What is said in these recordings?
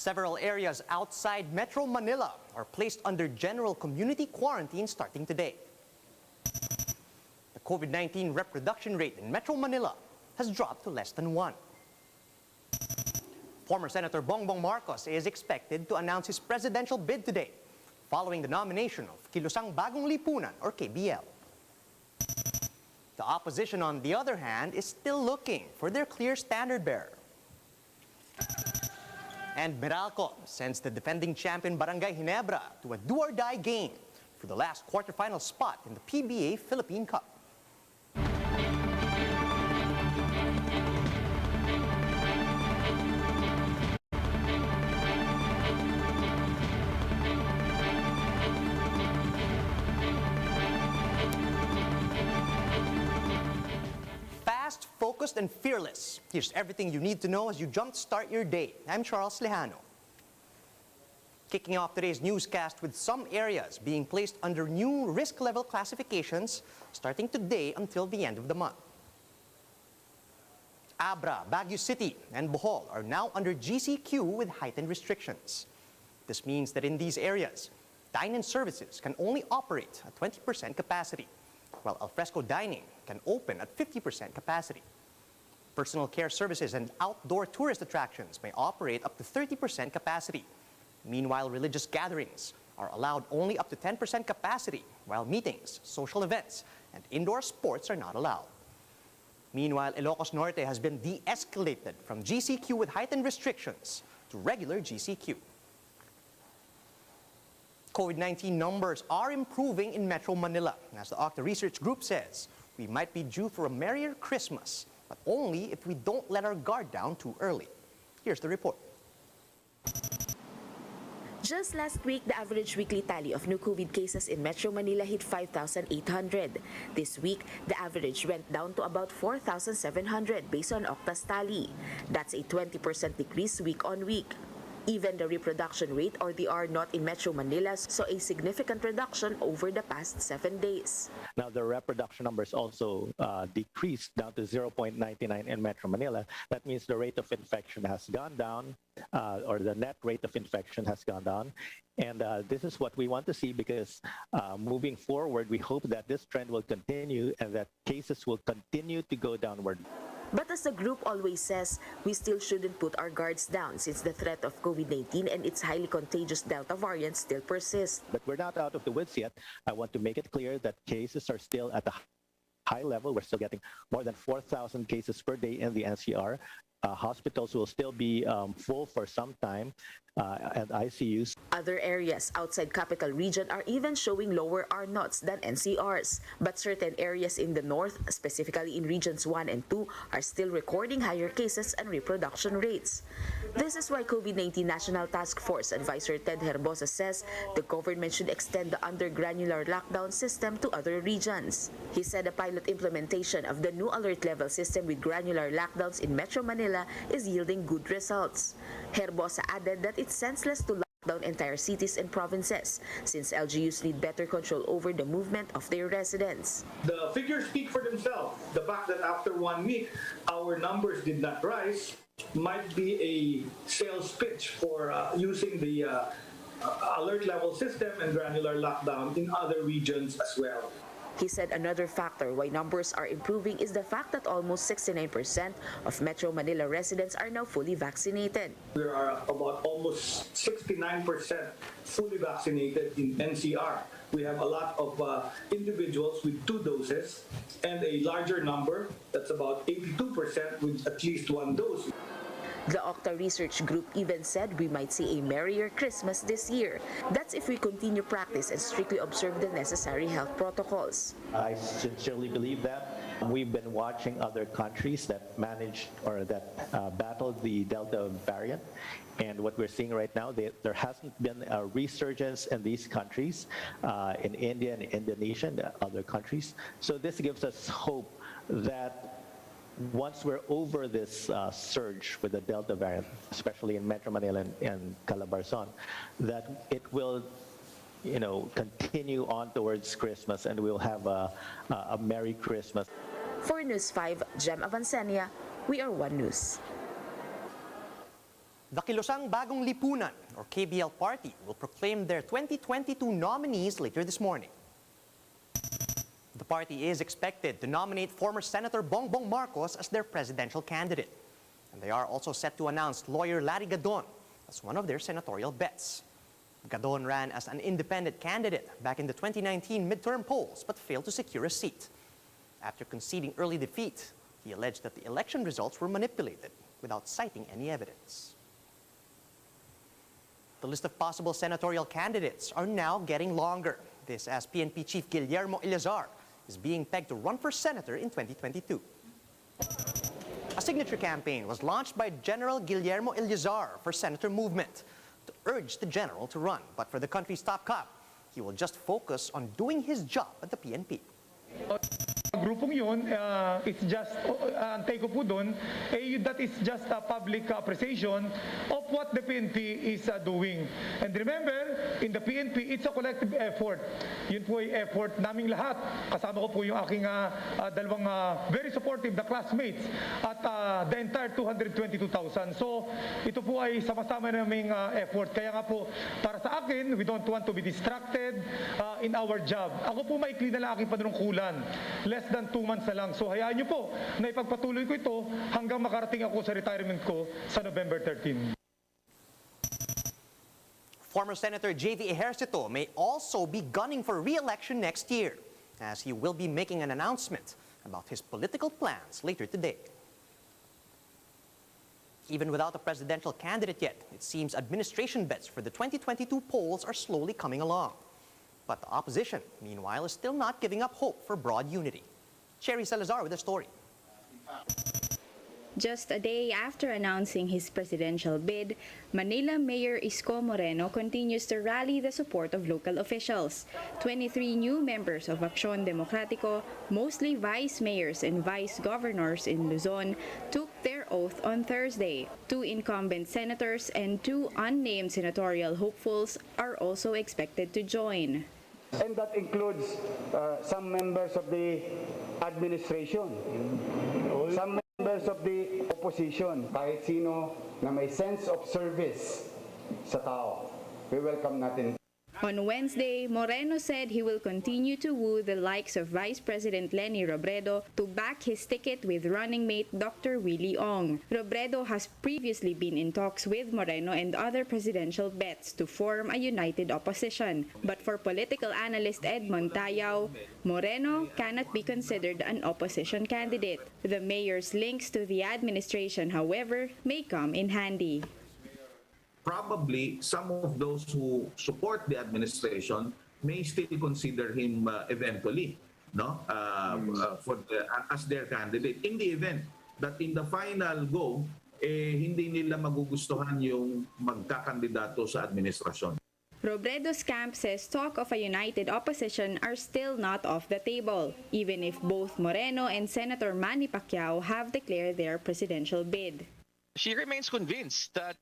Several areas outside Metro Manila are placed under general community quarantine starting today. The COVID-19 reproduction rate in Metro Manila has dropped to less than 1. Former Senator Bongbong Marcos is expected to announce his presidential bid today, following the nomination of Kilusang Bagong Lipunan or KBL. The opposition, on the other hand, is still looking for their clear standard bearer. And Meralco sends the defending champion Barangay Ginebra to a do-or-die game for the last quarterfinal spot in the PBA Philippine Cup. Fast, focused, and fearless. Here's everything you need to know as you jumpstart your day. I'm Charles Lejano. Kicking off today's newscast with some areas being placed under new risk level classifications starting today until the end of the month. Abra, Baguio City, and Bohol are now under GCQ with heightened restrictions. This means that in these areas, dine-in services can only operate at 20% capacity, while alfresco dining can open at 50% capacity. Personal care services and outdoor tourist attractions may operate up to 30% capacity. Meanwhile, religious gatherings are allowed only up to 10% capacity, while meetings, social events, and indoor sports are not allowed. Meanwhile, Ilocos Norte has been de-escalated from GCQ with heightened restrictions to regular GCQ. COVID-19 numbers are improving in Metro Manila. As the Octa Research Group says, we might be due for a merrier Christmas, but only if we don't let our guard down too early. Here's the report. Just last week, the average weekly tally of new COVID cases in Metro Manila hit 5,800. This week, the average went down to about 4,700 based on Octa's tally. That's a 20% decrease week on week. Even the reproduction rate, or the R0 in Metro Manila, saw a significant reduction over the past 7 days. Now, the reproduction numbers also decreased down to 0.99 in Metro Manila. That means the rate of infection has gone down, or the net rate of infection has gone down. And this is what we want to see, because moving forward, we hope that this trend will continue and that cases will continue to go downward. But as the group always says, we still shouldn't put our guards down since the threat of COVID-19 and its highly contagious Delta variant still persists. But we're not out of the woods yet. I want to make it clear that cases are still at a high level. We're still getting more than 4,000 cases per day in the NCR. Hospitals will still be full for some time, and ICUs. Other areas outside Capital Region are even showing lower R0s than NCRs. But certain areas in the north, specifically in Regions 1 and 2, are still recording higher cases and reproduction rates. This is why COVID-19 National Task Force Advisor Ted Herbosa says the government should extend the undergranular lockdown system to other regions. He said a pilot implementation of the new alert level system with granular lockdowns in Metro Manila is yielding good results. Herbosa added that it's senseless to lock down entire cities and provinces, since LGUs need better control over the movement of their residents. The figures speak for themselves. The fact that after 1 week, our numbers did not rise might be a sales pitch for using the alert level system and granular lockdown in other regions as well. He said another factor why numbers are improving is the fact that almost 69% of Metro Manila residents are now fully vaccinated. There are about almost 69% fully vaccinated in NCR. We have a lot of individuals with 2 doses and a larger number, that's about 82% with at least 1 dose. The Octa Research Group even said we might see a merrier Christmas this year. That's if we continue practice and strictly observe the necessary health protocols. I sincerely believe that. We've been watching other countries that managed or that battled the Delta variant. And what we're seeing right now, there hasn't been a resurgence in these countries, in India and Indonesia and other countries. So this gives us hope that once we're over this surge with the Delta variant, especially in Metro Manila and Calabarzon, that it will, continue on towards Christmas, and we'll have a Merry Christmas. For News 5, Jem Avancenia, we are One News. The Kilosang Bagong Lipunan, or KBL Party, will proclaim their 2022 nominees later this morning. The party is expected to nominate former Senator Bongbong Marcos as their presidential candidate. And they are also set to announce lawyer Larry Gadon as one of their senatorial bets. Gadon ran as an independent candidate back in the 2019 midterm polls but failed to secure a seat. After conceding early defeat, he alleged that the election results were manipulated without citing any evidence. The list of possible senatorial candidates are now getting longer. This as PNP Chief Guillermo Eleazar is being pegged to run for senator in 2022. A signature campaign was launched by General Guillermo Eleazar for Senator Movement to urge the general to run. But for the country's top cop, he will just focus on doing his job at the PNP. Grupong yun, it's just, ang take ko po dun, that is just a public appreciation of what the PNP is doing. And remember, in the PNP, it's a collective effort. Yun po ay effort naming lahat. Kasama ko po yung aking dalawang very supportive na classmates at the entire 222,000. So, ito po ay sama-sama naming effort. Kaya nga po, para sa akin, we don't want to be distracted in our job. Ako po maikli na lang aking panunungkulan. Less than 2 months na lang. So hayaan niyo po na ipagpatuloy ko ito hanggang makarating ako sa retirement ko sa November 13. Former Senator J.V. Ejercito may also be gunning for re-election next year, as he will be making an announcement about his political plans later today. Even without a presidential candidate yet, it seems administration bets for the 2022 polls are slowly coming along. But the opposition, meanwhile, is still not giving up hope for broad unity. Cherry Salazar with the story. Just a day after announcing his presidential bid, Manila Mayor Isko Moreno continues to rally the support of local officials. 23 new members of Acción Democrático, mostly vice mayors and vice governors in Luzon, took their oath on Thursday. 2 incumbent senators and 2 unnamed senatorial hopefuls are also expected to join. And that includes some members of the administration, some members of the opposition, kahit sino na may sense of service sa tao. We welcome natin. On Wednesday, Moreno said he will continue to woo the likes of Vice President Leni Robredo to back his ticket with running mate Dr. Willie Ong. Robredo has previously been in talks with Moreno and other presidential bets to form a united opposition. But for political analyst Edmond Tayao, Moreno cannot be considered an opposition candidate. The mayor's links to the administration, however, may come in handy. Probably some of those who support the administration may still consider him eventually, as their candidate. In the event that in the final go, hindi nila magugustuhan yung magkakandidato sa administrasyon. Robredo's camp says talk of a united opposition are still not off the table, even if both Moreno and Senator Manny Pacquiao have declared their presidential bid. She remains convinced that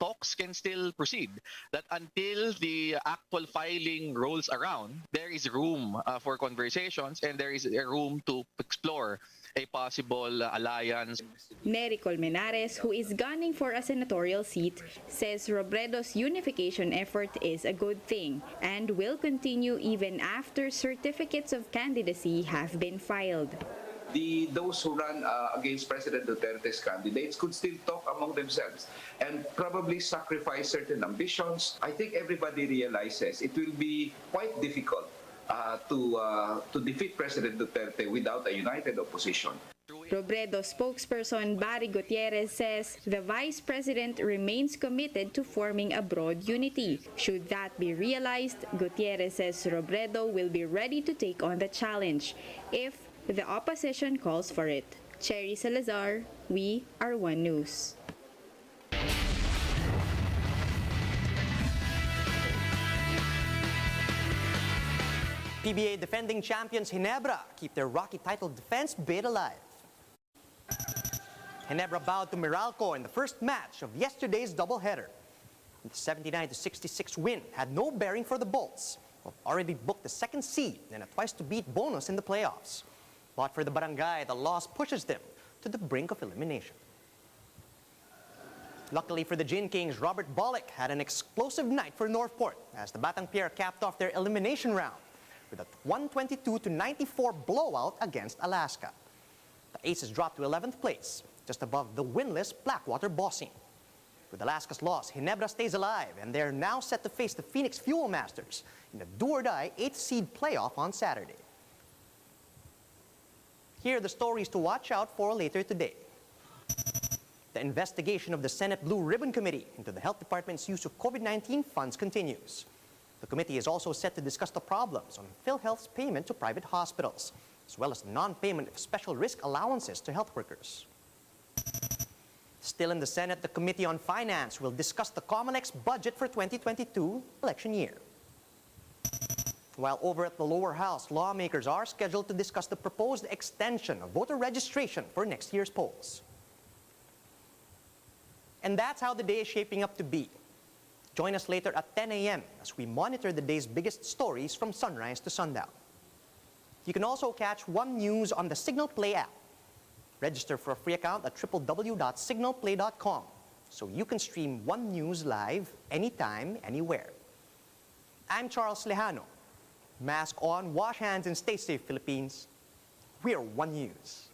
talks can still proceed, that until the actual filing rolls around, there is room for conversations and there is a room to explore a possible alliance. Nery Colmenares, who is gunning for a senatorial seat, says Robredo's unification effort is a good thing and will continue even after certificates of candidacy have been filed. Those who run against President Duterte's candidates could still talk among themselves and probably sacrifice certain ambitions. I think everybody realizes it will be quite difficult to defeat President Duterte without a united opposition. Robredo spokesperson Barry Gutierrez says the vice president remains committed to forming a broad unity. Should that be realized, Gutierrez says Robredo will be ready to take on the challenge if the opposition calls for it. Cherry Salazar, We Are One News. PBA defending champions Ginebra keep their Rocky title defense bid alive. Ginebra bowed to Meralco in the first match of yesterday's doubleheader. The 79-66 win had no bearing for the Bolts, who have already booked the second seed and a twice-to-beat bonus in the playoffs. But for the Barangay, the loss pushes them to the brink of elimination. Luckily for the Gin Kings, Robert Bollick had an explosive night for Northport as the Batang Pier capped off their elimination round with a 122-94 blowout against Alaska. The Aces dropped to 11th place, just above the winless Blackwater Bossing. With Alaska's loss, Ginebra stays alive, and they're now set to face the Phoenix Fuel Masters in the do-or-die 8th seed playoff on Saturday. Here are the stories to watch out for later today. The investigation of the Senate Blue Ribbon Committee into the Health Department's use of COVID-19 funds continues. The committee is also set to discuss the problems on PhilHealth's payment to private hospitals, as well as the non-payment of special risk allowances to health workers. Still in the Senate, the Committee on Finance will discuss the COMELEC's budget for 2022 election year. While over at the lower house, lawmakers are scheduled to discuss the proposed extension of voter registration for next year's polls. And that's how the day is shaping up to be. Join us later at 10 a.m. as we monitor the day's biggest stories from sunrise to sundown. You can also catch One News on the Signal Play app. Register for a free account at www.signalplay.com so you can stream One News live anytime, anywhere. I'm Charles Lejano. Mask on, wash hands, and stay safe, Philippines. We're One News.